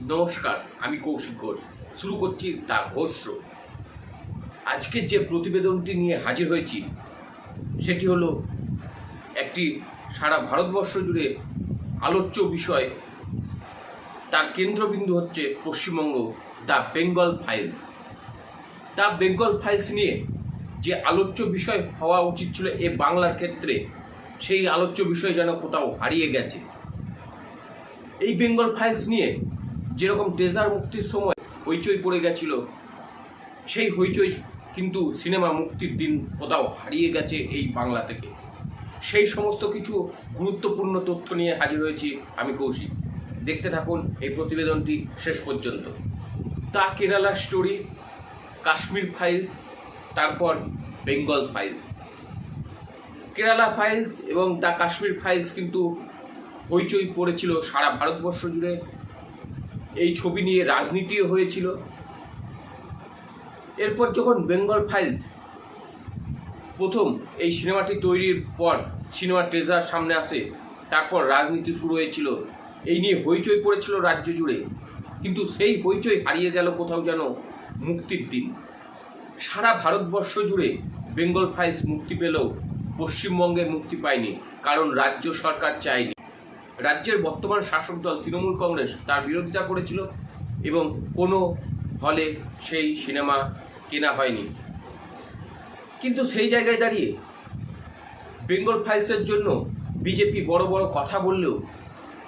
নমস্কার, আমি কৌশিক ঘোষ। শুরু করছি দ্য ঘোষ শো। আজকে যে প্রতিবেদনটি নিয়ে হাজির হয়েছি সেটি হলো একটি সারা ভারতবর্ষ জুড়ে আলোচ্য বিষয়। তার কেন্দ্রবিন্দু হচ্ছে Paschimbanga, the Bengal files. The Bengal files নিয়ে যে আলোচ্য বিষয় হওয়া উচিত ছিল এ বাংলার ক্ষেত্রে, সেই আলোচ্য বিষয় যেন কোথাও হারিয়ে গেছে। এই বেঙ্গল ফাইলস নিয়ে যেরকম ট্রেজার মুক্তির সময় হইচই পড়ে গেছিল, সেই হইচই কিন্তু সিনেমা মুক্তির দিন কোথাও হারিয়ে গেছে এই বাংলা থেকে। সেই সমস্ত কিছু গুরুত্বপূর্ণ তথ্য নিয়ে হাজির হয়েছি আমি কৌশিক। দেখতে থাকুন এই প্রতিবেদনটি শেষ পর্যন্ত। The Kerala story, Kashmir files, তারপর বেঙ্গল ফাইলস। কেরালা ফাইলস এবং দ্য কাশ্মীর ফাইলস কিন্তু হইচই পড়েছিল সারা ভারতবর্ষ জুড়ে। এই ছবি নিয়ে রাজনীতিও হয়েছিল। এরপর যখন বেঙ্গল ফাইলস প্রথম এই সিনেমাটি তৈরির পর সিনেমার ট্রেজার সামনে আসে, তারপর রাজনীতি শুরু হয়েছিল। এই নিয়ে হইচই পড়েছিল রাজ্য জুড়ে, কিন্তু সেই হইচই হারিয়ে গেল কোথাও যেন মুক্তির দিন। সারা ভারতবর্ষ জুড়ে বেঙ্গল ফাইলস মুক্তি পেলেও পশ্চিমবঙ্গে মুক্তি পায়নি, কারণ রাজ্য সরকার চায়নি। রাজ্যের বর্তমান শাসক দল তৃণমূল কংগ্রেস তার বিরোধিতা করেছিল এবং কোনো হলে সেই সিনেমা কেনা হয়নি। কিন্তু সেই জায়গায় দাঁড়িয়ে বেঙ্গল ফাইলসের জন্য বিজেপি বড় বড় কথা বললেও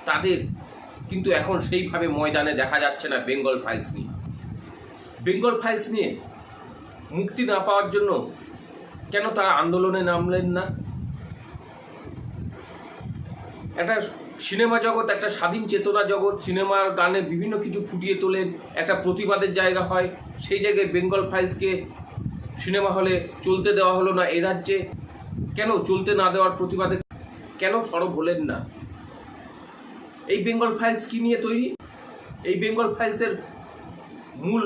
তাদের কিন্তু এখন সেইভাবে ময়দানে দেখা যাচ্ছে না। বেঙ্গল ফাইলস নিয়ে মুক্তি না পাওয়ার জন্য কেন তারা আন্দোলনে নামলেন না? একটা সিনেমা জগৎ, একটা স্বাধীন চেতনা জগৎ, সিনেমার গানে বিভিন্ন কিছু ফুটিয়ে তোলেন, একটা প্রতিবাদের জায়গা হয়। সেই জায়গায় বেঙ্গল ফাইলসকে সিনেমা হলে চলতে দেওয়া হলো না। এ রাজ্যে কেন চলতে না দেওয়ার প্রতিবাদে কেন সরব হলেন না? এই বেঙ্গল ফাইলস কি নিয়ে তৈরি? এই বেঙ্গল ফাইলসের মূল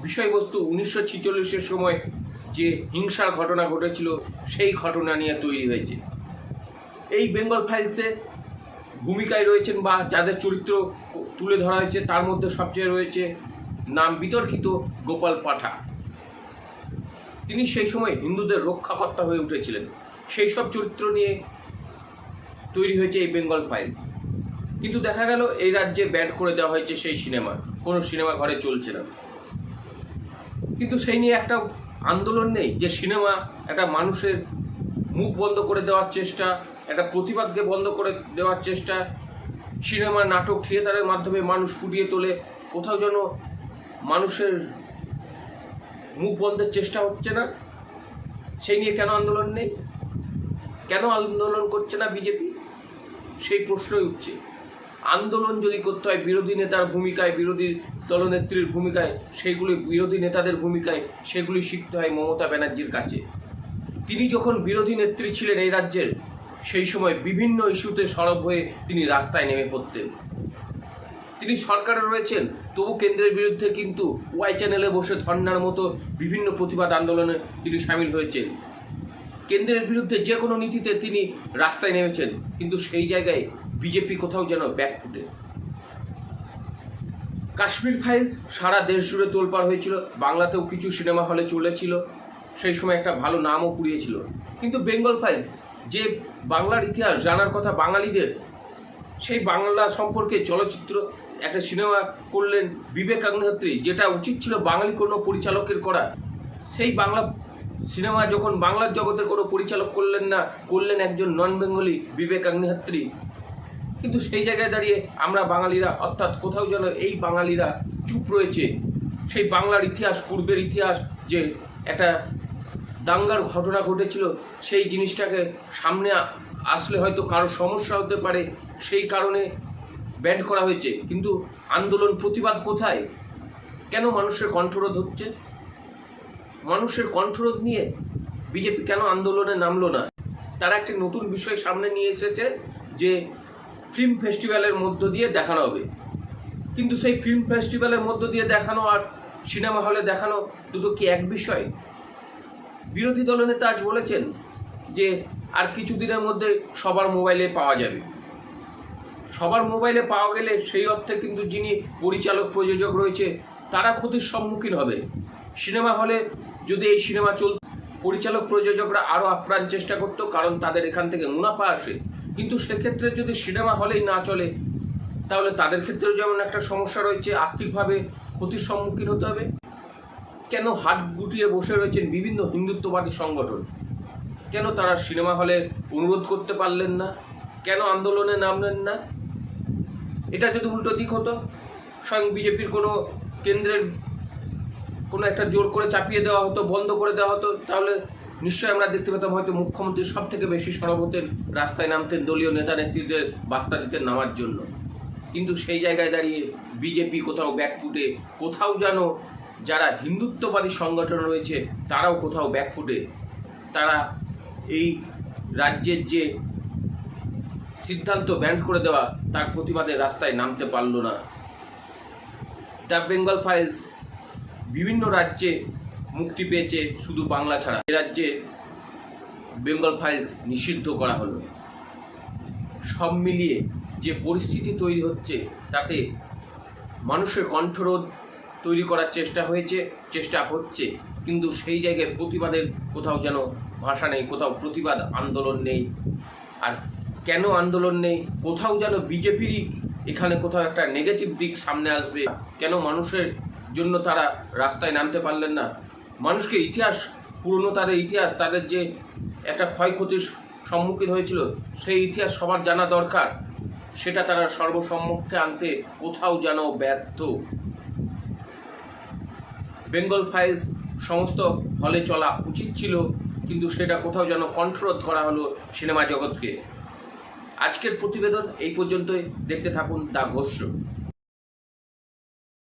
বিষয়বস্তু 1946-এর সময় যে হিংসার ঘটনা ঘটেছিল, সেই ঘটনা নিয়ে তৈরি হয়েছে। এই বেঙ্গল ফাইলসে ভূমিকায় রয়েছেন বা যাদের চরিত্র তুলে ধরা হয়েছে তার মধ্যে সবচেয়ে রয়েছে নাম বিতর্কিত গোপাল পাঠা। তিনি সেই সময় হিন্দুদের রক্ষাকর্তা হয়ে উঠেছিলেন। সেই সব চরিত্র নিয়ে তৈরি হয়েছে এই বেঙ্গল ফাইলস। কিন্তু দেখা গেল এই রাজ্যে ব্যান করে দেওয়া হয়েছে সেই সিনেমা, কোনো সিনেমা ঘরে চলছে না। কিন্তু সেই নিয়ে একটা আন্দোলন নেই যে সিনেমা একটা মানুষের মুখ বন্ধ করে দেওয়ার চেষ্টা, একটা প্রতিবাদকে বন্ধ করে দেওয়ার চেষ্টা। সিনেমা, নাটক, থিয়েটারের মাধ্যমে মানুষ ফুটিয়ে তোলে, কোথাও যেন মানুষের মুখ বন্ধের চেষ্টা হচ্ছে না। সেই নিয়ে কেন আন্দোলন নেই? কেন আন্দোলন করছে না বিজেপি? সেই প্রশ্নই উঠছে। আন্দোলন যদি করতে হয় বিরোধী নেতার ভূমিকায়, বিরোধী দলনেত্রীর ভূমিকায়, সেইগুলি বিরোধী নেতাদের ভূমিকায়, সেগুলি শিখতে হয় মমতা ব্যানার্জির কাছে। তিনি যখন বিরোধী নেত্রী ছিলেন এই রাজ্যের, সেই সময় বিভিন্ন ইস্যুতে সরব হয়ে তিনি রাস্তায় নেমে পড়তেন। তিনি সরকারে রয়েছেন, তবু কেন্দ্রের বিরুদ্ধে কিন্তু ওয়াই চ্যানেলে বসে ধর্নার মতো বিভিন্ন প্রতিবাদ আন্দোলনে তিনি সামিল হয়েছেন। কেন্দ্রের বিরুদ্ধে যে কোনো নীতিতে তিনি রাস্তায় নেমেছেন, কিন্তু সেই জায়গায় বিজেপি কোথাও যেন ব্যাকফুটে। কাশ্মীর ফাইলস সারা দেশ জুড়ে তোলপাড় হয়েছিল, বাংলাতেও কিছু সিনেমা হলে চলেছিল, সেই সময় একটা ভালো নামও কুড়িয়েছিল। কিন্তু বেঙ্গল ফাইলস, যে বাংলার ইতিহাস জানার কথা বাঙালিদের, সেই বাংলা সম্পর্কে চলচ্চিত্র একটা সিনেমা করলেন বিবেক অগ্নিহোত্রী, যেটা উচিত ছিল বাঙালি কোনো পরিচালকের করা। সেই বাংলা সিনেমা যখন বাংলার জগতের কোনো পরিচালক করলেন না, করলেন একজন নন বেঙ্গলি বিবেক অগ্নিহোত্রী। কিন্তু সেই জায়গায় দাঁড়িয়ে আমরা বাঙালিরা, অর্থাৎ কোথাও যেন এই বাঙালিরা চুপ রয়েছে। সেই বাংলার ইতিহাস, পূর্বের ইতিহাস, যে একটা দাঙ্গার ঘটনা ঘটেছিল, সেই জিনিসটাকে সামনে আসলে হয়তো কারো সমস্যা হতে পারে, সেই কারণে ব্যান করা হয়েছে। কিন্তু আন্দোলন, প্রতিবাদ কোথায়? কেন মানুষের কণ্ঠরোধ হচ্ছে? মানুষের কণ্ঠরোধ নিয়ে বিজেপি কেন আন্দোলনে নামলো না? তারা একটি নতুন বিষয় সামনে নিয়ে এসেছে যে ফিল্ম ফেস্টিভ্যালের মধ্য দিয়ে দেখানো হবে। কিন্তু সেই ফিল্ম ফেস্টিভ্যালের মধ্য দিয়ে দেখানো আর সিনেমা হলে দেখানো দুটো কি এক বিষয়? বিরোধী দলনেতা আজ বলেছেন যে আর কিছুদিনের মধ্যে সবার মোবাইলে পাওয়া যাবে। সবার মোবাইলে পাওয়া গেলে সেই অর্থে কিন্তু যিনি পরিচালক প্রযোজক রয়েছে তারা ক্ষতির সম্মুখীন হবে। সিনেমা হলে যদি এই সিনেমা পরিচালক প্রযোজকরা আরও আপ্রাণ চেষ্টা করতো, কারণ তাদের এখান থেকে মুনাফা আসে। কিন্তু সেক্ষেত্রে যদি সিনেমা হলেই না চলে তাহলে তাদের ক্ষেত্রেও যেমন একটা সমস্যা রয়েছে, আর্থিকভাবে ক্ষতির সম্মুখীন হতে হবে। কেন হাত গুটিয়ে বসে রয়েছেন বিভিন্ন হিন্দুত্ববাদী সংগঠন? কেন তারা সিনেমা হলে অনুরোধ করতে পারলেন না? কেন আন্দোলনে নামলেন না? এটা যদি উল্টো দিক হতো, স্বয়ং বিজেপির কোনো কেন্দ্রের কোনো একটা জোর করে চাপিয়ে দেওয়া হতো, বন্ধ করে দেওয়া হতো, তাহলে নিশ্চয়ই আমরা দেখতে পেতাম হয়তো মুখ্যমন্ত্রী সব থেকে বেশি সরব হতেন, রাস্তায় নামতেন দলীয় নেতা নেত্রীদের বার্তা দিতেন নামার জন্য। কিন্তু সেই জায়গায় দাঁড়িয়ে বিজেপি কোথাও ব্যাকফুটে, কোথাও যেন যারা হিন্দুত্ববাদী সংগঠন রয়েছে তারাও কোথাও ব্যাকফুটে, তারা এই রাজ্যের যে সিদ্ধান্ত ব্যান্ড করে দেওয়া তার প্রতিবাদে রাস্তায় নামতে পারল না। দ্য বেঙ্গল ফাইলস বিভিন্ন রাজ্যে মুক্তি পেয়েছে, শুধু বাংলা ছাড়া। এ রাজ্যে বেঙ্গল ফাইলস নিষিদ্ধ করা হলো। সব মিলিয়ে যে পরিস্থিতি তৈরি হচ্ছে তাতে মানুষের কণ্ঠরোধ তৈরি করার চেষ্টা হচ্ছে, কিন্তু সেই জায়গায় প্রতিবাদের কোথাও যেন ভাষা নেই, কোথাও প্রতিবাদ আন্দোলন নেই। আর কেন আন্দোলন নেই? কোথাও যেন বিজেপিরই এখানে কোথাও একটা নেগেটিভ দিক সামনে আসবে। কেন মানুষের জন্য তারা রাস্তায় নামতে পারলেন না? মানুষকে পুরনো তাদের ইতিহাস, তাদের যে একটা ক্ষয়ক্ষতির সম্মুখীন হয়েছিল সেই ইতিহাস সবার জানা দরকার। সেটা তারা সর্বসম্মুখে আনতে কোথাও যেন ব্যর্থ। বেঙ্গল ফাইলস সমস্ত হলে চলা উচিত ছিল, কিন্তু সেটা কোথাও যেন কণ্ঠরোধ করা হলো সিনেমা জগৎকে। আজকের প্রতিবেদন এই পর্যন্তই। দেখতে থাকুন দ্য ঘোষ শো।